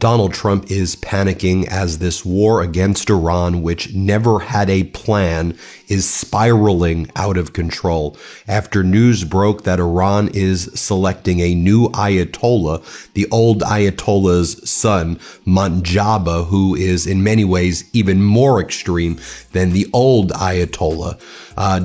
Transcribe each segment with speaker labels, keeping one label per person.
Speaker 1: Donald Trump is panicking as this war against Iran, which never had a plan, is spiraling out of control. After news broke that Iran is selecting a new Ayatollah, the old Ayatollah's son, Mojtaba, who is in many ways even more extreme than the old Ayatollah.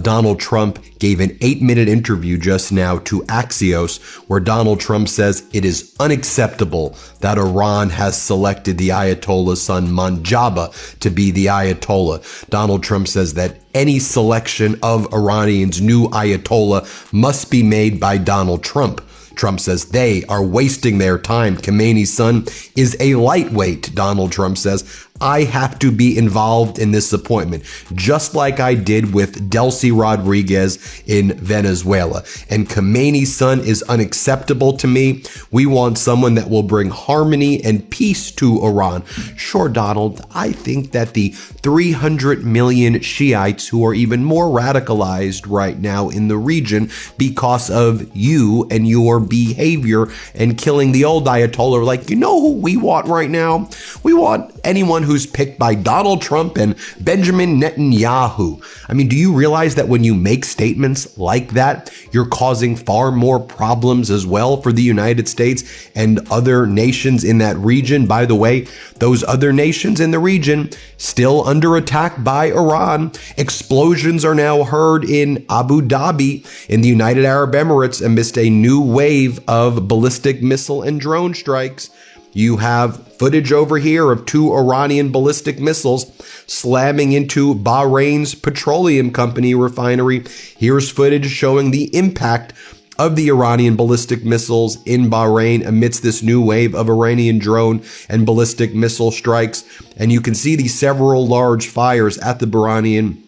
Speaker 1: Donald Trump gave an 8-minute interview just now to Axios, where Donald Trump says it is unacceptable that Iran has selected the Ayatollah's son, Mojtaba, to be the Ayatollah. Donald Trump says that any selection of Iranians' new Ayatollah must be made by Donald Trump. Trump says they are wasting their time. Khamenei's son is a lightweight, Donald Trump says. I have to be involved in this appointment, just like I did with Delcy Rodriguez in Venezuela. And Khamenei's son is unacceptable to me. We want someone that will bring harmony and peace to Iran. Sure, Donald, I think that the 300 million Shiites who are even more radicalized right now in the region because of you and your behavior and killing the old Ayatollah, like, you know who we want right now? We want anyone who's picked by Donald Trump and Benjamin Netanyahu. I mean, do you realize that when you make statements like that, you're causing far more problems as well for the United States and other nations in that region? By the way, those other nations in the region still under attack by Iran. Explosions are now heard in Abu Dhabi in the United Arab Emirates amidst a new wave of ballistic missile and drone strikes. You have footage over here of 2 Iranian ballistic missiles slamming into Bahrain's petroleum company refinery. Here's footage showing the impact of the Iranian ballistic missiles in Bahrain amidst this new wave of Iranian drone and ballistic missile strikes. And you can see the several large fires at the Bahrainian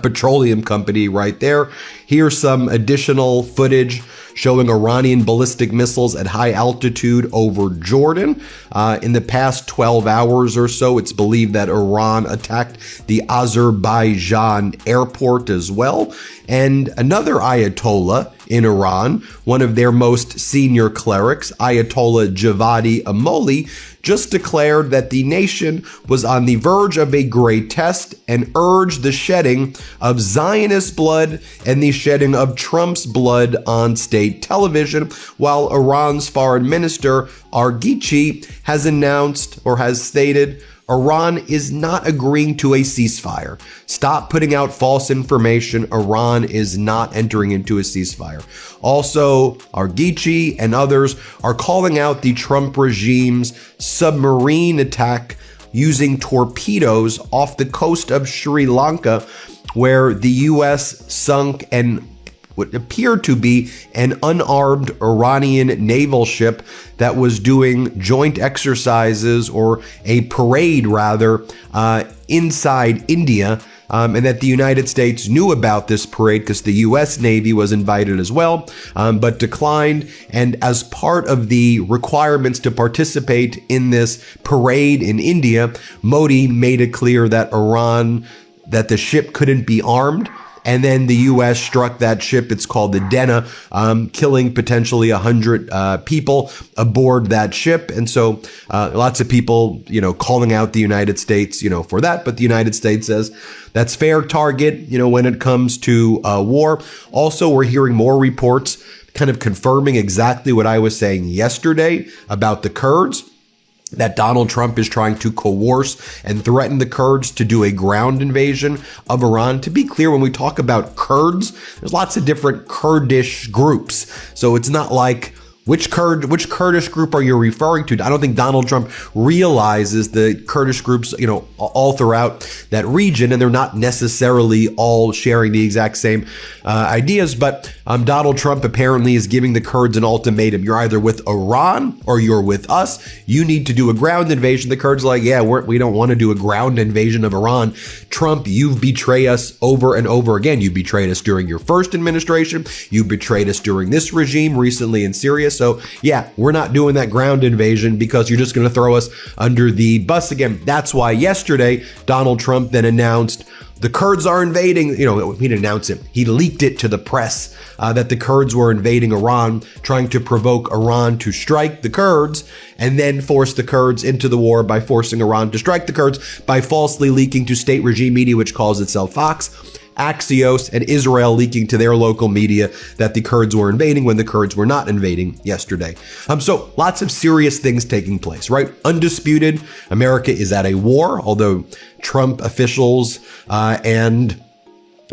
Speaker 1: petroleum company right there. Here's some additional footage showing Iranian ballistic missiles at high altitude over Jordan. In the past 12 hours or so, it's believed that Iran attacked the Azerbaijan airport as well. And another Ayatollah in Iran, one of their most senior clerics, Ayatollah Javadi Amoli, just declared that the nation was on the verge of a great test and urged the shedding of Zionist blood and the shedding of Trump's blood on state television, while Iran's foreign minister Arghichi has announced or has stated Iran is not agreeing to a ceasefire. Stop putting out false information. Iran is not entering into a ceasefire. Also, Arghichi and others are calling out the Trump regime's submarine attack using torpedoes off the coast of Sri Lanka, where the U.S. sunk and what appeared to be an unarmed Iranian naval ship that was doing joint exercises, or a parade rather, inside India, and that the United States knew about this parade because the U.S. Navy was invited as well, but declined. And as part of the requirements to participate in this parade in India, Modi made it clear that that the ship couldn't be armed. And then the U.S. struck that ship. It's called the Dena, killing potentially 100 people aboard that ship. And so lots of people, calling out the United States, for that. But the United States says that's fair target, when it comes to war. Also, we're hearing more reports kind of confirming exactly what I was saying yesterday about the Kurds, that Donald Trump is trying to coerce and threaten the Kurds to do a ground invasion of Iran. To be clear, when we talk about Kurds, there's lots of different Kurdish groups. So it's not like which Kurdish group are you referring to? I don't think Donald Trump realizes the Kurdish groups, all throughout that region, and they're not necessarily all sharing the exact same ideas. But Donald Trump apparently is giving the Kurds an ultimatum. You're either with Iran or you're with us. You need to do a ground invasion. The Kurds are like, yeah, we don't want to do a ground invasion of Iran. Trump, you've betrayed us over and over again. You betrayed us during your first administration. You betrayed us during this regime recently in Syria. So yeah, we're not doing that ground invasion because you're just going to throw us under the bus again. That's why yesterday, Donald Trump then announced the Kurds are invading. He didn't announce it. He leaked it to the press that the Kurds were invading Iran, trying to provoke Iran to strike the Kurds and then force the Kurds into the war by forcing Iran to strike the Kurds by falsely leaking to state regime media, which calls itself Fox, Axios, and Israel leaking to their local media that the Kurds were invading when the Kurds were not invading yesterday. So lots of serious things taking place, right? Undisputed, America is at a war, although Trump officials and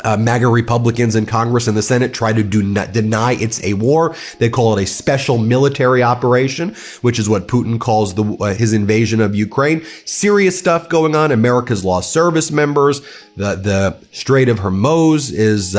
Speaker 1: MAGA Republicans in Congress and the Senate try to deny it's a war. They call it a special military operation, which is what Putin calls his invasion of Ukraine. Serious stuff going on. America's lost service members. The Strait of Hormuz is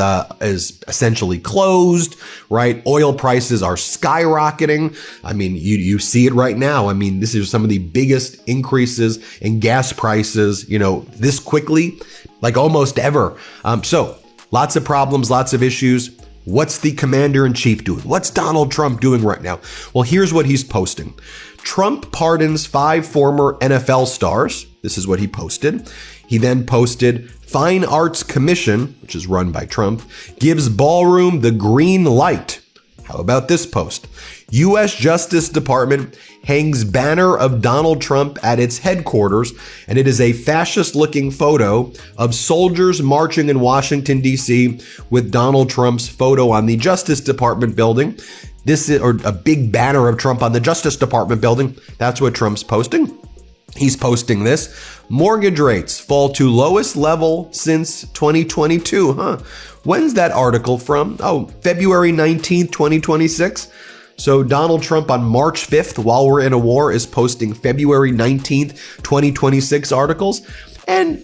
Speaker 1: essentially closed, right? Oil prices are skyrocketing. I mean, you see it right now. I mean, this is some of the biggest increases in gas prices, this quickly, like almost ever. So lots of problems, lots of issues. What's the commander-in-chief doing? What's Donald Trump doing right now? Well, here's what he's posting. Trump pardons 5 former NFL stars. This is what he posted. He then posted, Fine Arts Commission, which is run by Trump, gives ballroom the green light. How about this post? U.S. Justice Department hangs banner of Donald Trump at its headquarters, and it is a fascist-looking photo of soldiers marching in Washington, D.C. with Donald Trump's photo on the Justice Department building. This is a big banner of Trump on the Justice Department building. That's what Trump's posting. He's posting this. Mortgage rates fall to lowest level since 2022. When's that article from? Oh, February 19th, 2026. So Donald Trump on March 5th, while we're in a war, is posting February 19th, 2026 articles. And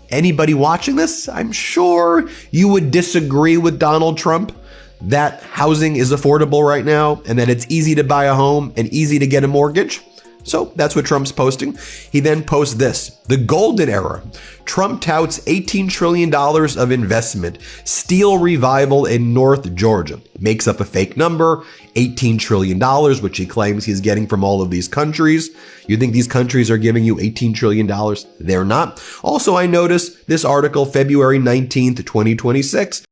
Speaker 1: anybody watching this, I'm sure you would disagree with Donald Trump that housing is affordable right now and that it's easy to buy a home and easy to get a mortgage. So that's what Trump's posting. He then posts this, the golden era. Trump touts $18 trillion of investment, steel revival in North Georgia. Makes up a fake number, $18 trillion, which he claims he's getting from all of these countries. You think these countries are giving you $18 trillion? They're not. Also, I noticed this article, February 19th, 2026,